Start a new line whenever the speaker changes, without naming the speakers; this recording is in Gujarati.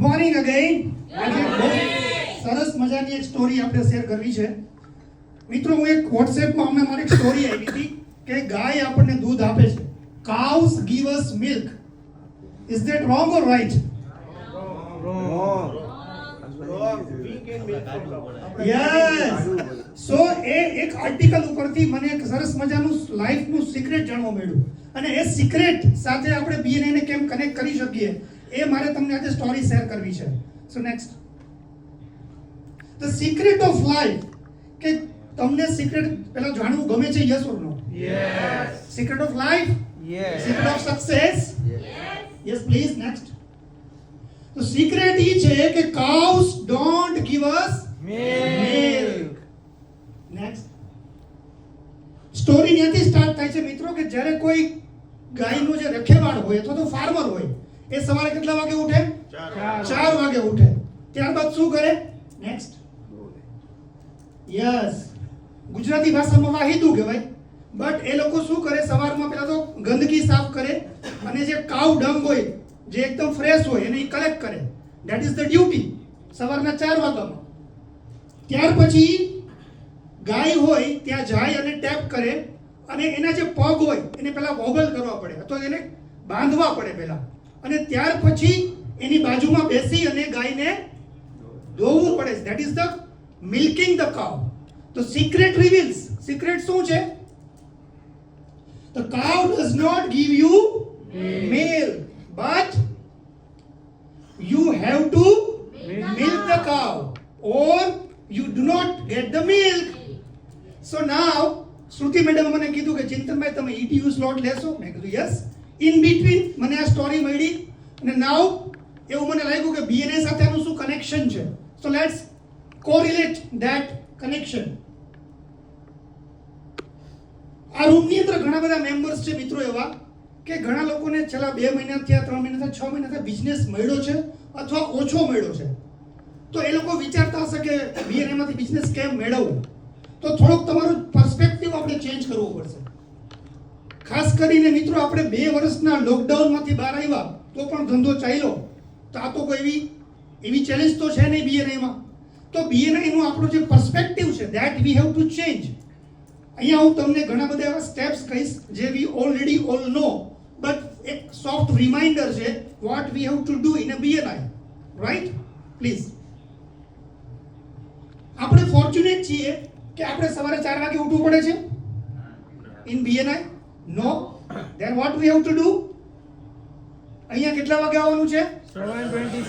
Morning again. આજે બહુ સરસ મજાની એક સ્ટોરી આપણે શેર કરવી છે મિત્રો. હું એક વોટ્સએપમાં અમને મારી એક સ્ટોરી આવી હતી કે ગાય આપણને દૂધ આપે છે. cows give us milk. is that wrong or right? yes. so એક આર્ટિકલ ઉપરથી મને એક સરસ મજાનું લાઈફનું સિક્રેટ જાણવા મળ્યું અને એ સિક્રેટ સાથે આપણે બીએનએ ને કેમ કનેક્ટ કરી શકીએ એ મારે તમને આજે સ્ટોરી શેર કરવી છે. So next, the secret of life. કે તમને સિક્રેટ પહેલા જાણવું ગમે છે? Yes or no?
Yes.
Secret of life?
Yes.
Secret of success? Yes please. Next, તો સિક્રેટ ઈ છે કે cows don't give us
Milk.
Next, story ત્યાંથી સ્ટાર્ટ થાય છે મિત્રો કે જ્યારે કોઈ ગાયનો જે રખેવાળ હોય અથવા તો ફાર્મર હોય એ સવારે કેટલા વાગે ઉઠે? 4 વાગે ઉઠે. ત્યારબાદ શું કરે? નેક્સ્ટ, યસ, ગુજરાતી ભાષામાં વાહિદું કહેવાય. બટ એ લોકો શું કરે? સવારમાં પહેલા તો ગંદકી સાફ કરે અને જે કાઉ ડંગ હોય જે એકદમ ફ્રેશ હોય એને કલેક્ટ કરે. ધેટ ઇઝ ધ ડ્યુટી સવારના 4 વાગ્યામાં. ત્યાર પછી ગાય હોય ત્યાં જાય અને ટેપ કરે અને એના જે પગ હોય એને પહેલા વોગલ કરવા પડે અથવા એને બાંધવા પડે પહેલા, અને ત્યાર પછી એની બાજુમાં બેસી અને ગાયને દોવવું પડે. That is the milking the cow. તો સિક્રેટ રિવીલ્સ. સિક્રેટ શું છે? The cow does not give you milk, but you have to milk the cow or you do not get the milk. So now Shruti madam મને કીધું કે ચિંતનભાઈ તમે ETU સ્લોટ લેશો? મેં કીધું યસ. ઇન બિટવીન મને આ સ્ટોરી મળી અને નાવ એવું મને લાગ્યું કે બીએનએ સાથે આનું શું કનેક્શન છે. So let's correlate that connection. આ રૂમની અંદર ઘણા બધા મેમ્બર્સ છે મિત્રો એવા કે ઘણા લોકોને છેલ્લા 2 મહિના થયા, 3 મહિના થયા, 6 મહિના થયા બિઝનેસ મળ્યો છે અથવા ઓછો મળ્યો છે. તો એ લોકો વિચારતા હશે કે બીએનએ માંથી બિઝનેસ કેમ મેળવવું. તો થોડોક તમારો પર્સપેક્ટિવ આપણે ચેન્જ કરવો પડશે. ખાસ કરીને મિત્રો આપણે 2 વર્ષના લોકડાઉનમાંથી બહાર આવ્યા તો પણ ધંધો ચાલ્યો. તો આ તો કોઈ એવી ચેલેન્જ તો છે નહીં બીએનએમાં. તો બીએનએનું આપણો જે પર્સપેક્ટિવ છે that we have to change. અહીંયા હું તમને ઘણા બધા એવા સ્ટેપ્સ કહીશ જે we already all know, but એક સોફ્ટ રિમાઇન્ડર છે what we have to do in a BNI. Right? Please. આપણે ફોર્ચ્યુનેટ છીએ કે આપણે સવારે 4 વાગે ઉઠવું પડે છે in BNI? No. Then what we have to do? અહીંયા કેટલા વાગે આવવાનું છે?
7:27.